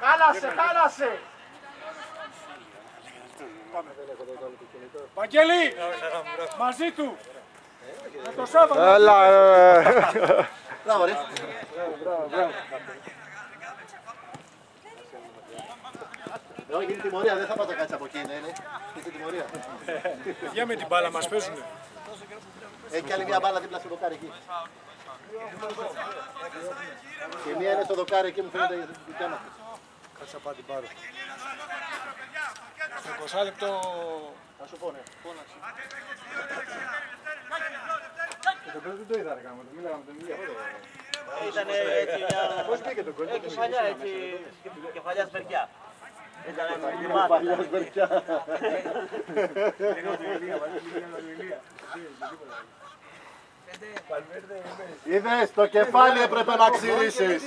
Χάλασε! Βαγγέλη, μαζί του. Με το Σάββατο. Έλα, Μπράβο ρε. Εδώ γίνει τιμωρία, δεν θα πάω να κάτσει από εκεί, ναι. Είναι τιμωρία. Παιδιά με την μπάλα μας παίζουνε. Έχει κι άλλη μια μπάλα δίπλα στο δοκάρι εκεί. Και μία είναι στο δοκάρι εκεί μου φαίνεται η δικιά μας. Κάτσε να πάω την πάρω. Στο 20 λεπτό... Θα σου πω, ναι. Το παιδί δεν το είδα ρε γάμο, το μιλάγαμε τον ίδιο. Ήτανε έτσι μια... Πώς πήγε το κόλπο. Κεφαλιά έτσι, κεφαλιάς βερκιά. Ήτανε Παλιάς βερκιά. Είδες, το κεφάλι έπρεπε να ξύρισες.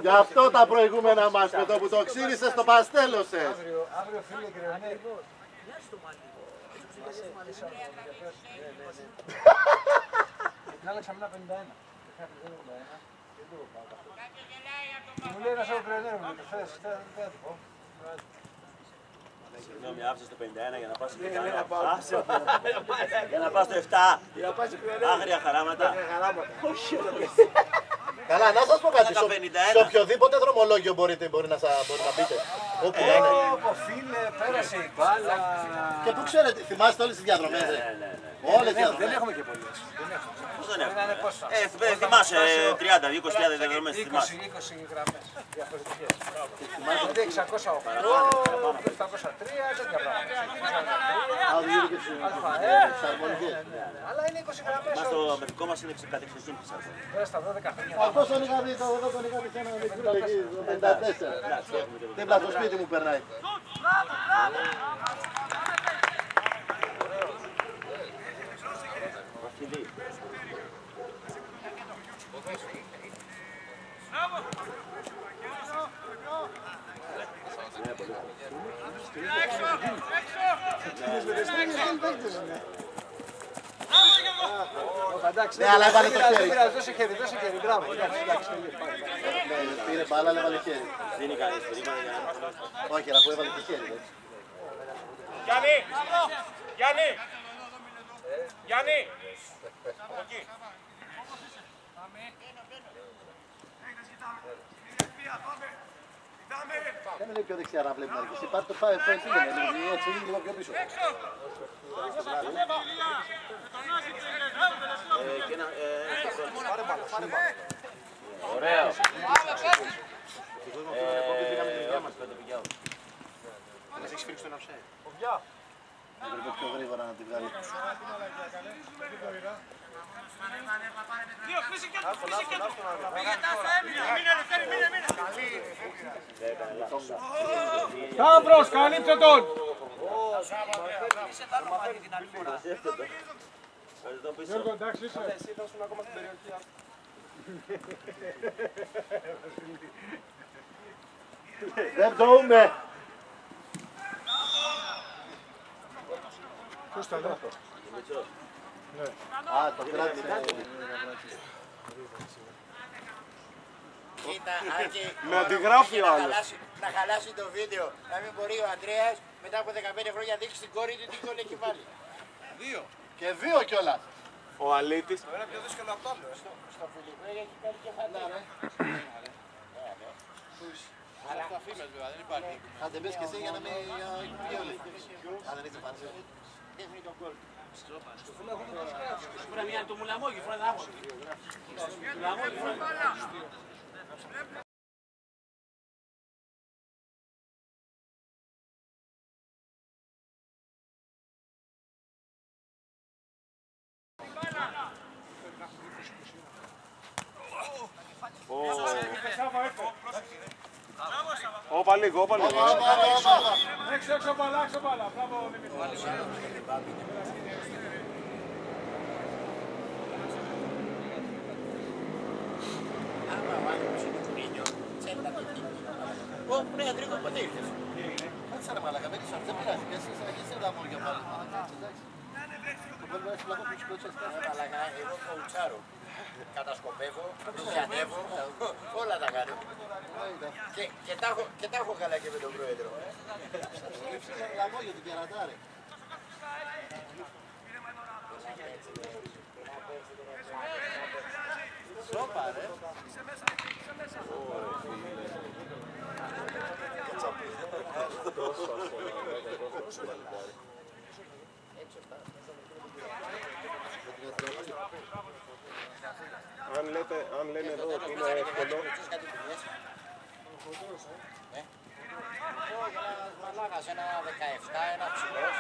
Γι' αυτό τα προηγούμενα μας, με το που το ξύρισες το παστέλωσες. Αύριο φίλε κρεωνέ. Την άλλαξαμε ένα 51. Μου λέει ένας άλλο κρεωνέρο μου, θες να του πω. Συγγνώμη, άφησες το 51 για να πας στο 7. Για να πας στο 7. Άγρια χαράματα. Καλά, να σας πω κάτι. Σε οποιοδήποτε δρομολόγιο μπορεί να μπείτε. Όπου να είναι. Ω, φίλε, πέρασε η μπάλα. Και πού ξέρετε, θυμάστε όλες τις διαδρομές. Όλες τις διαδρομές. Δεν έχουμε και πολλές. Πώς δεν έχουμε. Θυμάσαι 30-20.000 διαδρομές. 20 γραμμές διαφορετικές. Δηλαδή 608, 703, τέτοια πράγματα. Αλλά είναι 20 γραμμές. Μας το μετρικό μας είναι κατεξοχήν της άρθρας. Τώρα στα 12 χρόνια. Αυτό τον είχα δει, εδώ τον είχα δει σε ένα μικρό εκεί, το 54. Δίπλα στο σπίτι μου περνάει. Ναι, αλλά έβαλε το χέρι. Δώσε χέρι, μπράβο. Πήρε μπάλα, αλλά έβαλε χέρι. Δεν είναι κανείς περίμενα για να... Όχι, αλλά που έβαλε το χέρι. Γιάννη! Γιάννη! Γιάννη! Από εκεί. Δεν είναι πιο δεξιά να βλέπει να ρίξει. Υπάρχει το φάι, έτσι είναι λίγο πιο πίσω. Ωραίο. Μας έχεις φύγει στον αυσέ. Έπρεπε πιο γρήγορα να τη βγάλει. Σταύρος, καλύψε τον! Γιώργο, εντάξει είσαι. Εσύ θα ήσουν ακόμα στην περιοχή. Δεν πτωούμε! Ποιος ήταν αυτό? Α, το κράτησε. Κοίτα, Άκη, Με αντιγράφει ο άλλος. να χαλάσει το βίντεο, να μην μπορεί ο Ανδρέας μετά από 15 χρόνια να δείξει την κόρη του τι γκολ έχει βάλει. Δύο. Και δύο κιόλας. Ο Αλήτης. Το ένα πιο δύσκολο από το άλλο. Στο Φιλιππέ έχει κάνει κεφαλιά. Αλλά αυτό αφήμες βέβαια, δεν υπάρχει. Αν δεν πες και εσύ για να μην πει όλοι. Αν δεν είσαι φάνησε. Δείχνει τον γκολ. Φούρα μια το μουλαμόγι, φούρα να άκουσε. Μουλαμόγι, φούρα. Όπα λίγο, όπα λίγο. Έξω μπάλα, μπράβο Δημήτρη. Άμα βάλει ο Σινικουρίνιο, τσέντα το τύπο. Ω, ναι, Αντρίκο, πότε ήρθες. Κάτσε ρε μαλάκα, δεν πειράζει. Και εσύ θα έχεις ένα μόρια πάλι. Εγώ κοουτσάρω. Κατασκοπεύω, πιανεύω, όλα τα κάνω. Και τα έχω καλά και με τον πρόεδρο. Λαμόγιο την κερατάρε. Σώπα ρε. Αν λένε εδώ ότι είναι εύκολο. Μαλάκας, ένα 17, ένα ψηλός.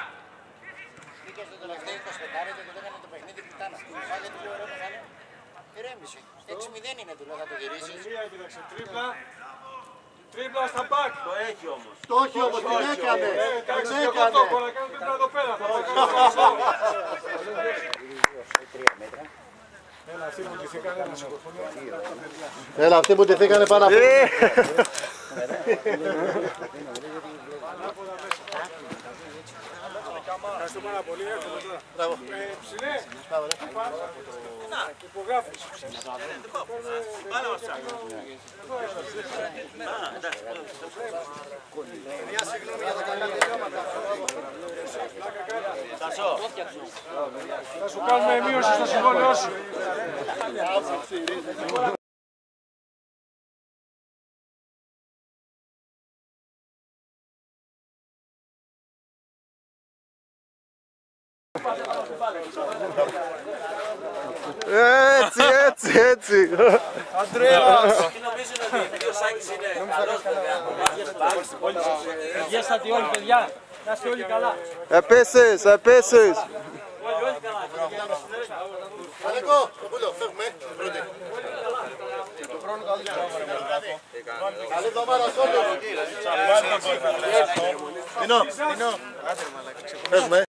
Μπήκε στο τελευταίο 25 και το έκανε το παιχνίδι πουτάνα. Φάγε τι ωραίο μεγάλο. Ηρέμησε. 6-0 είναι του, θα το γυρίσεις. Τρίπλα στα μπακ. Το έχει όμως. Το έχει όμως, την έκανε. Εντάξει, Την και εγώ έκανε. το έχω να κάνω τρίπλα εδώ πέρα. Έλα, αυτοί που ντυθήκανε πάνω από... Ευχαριστώ πάρα πολύ. Μπράβο. Ψηλέ. Υπογράφεις. Θα σου κάνουμε μείωση στο συμβόλαιό σου. Έτσι. Αντρέας! Νομίζω ότι ο Σάκης είναι καλός παιδιά. Υγιέστατοι όλοι παιδιά. Να είστε όλοι καλά. Επίσης. Όλοι καλά. Αλέκο, το πούλο, φεύγουμε. Πρώτη. Καλή εβδομάδα σε όλους. Νίνο, φεύγουμε.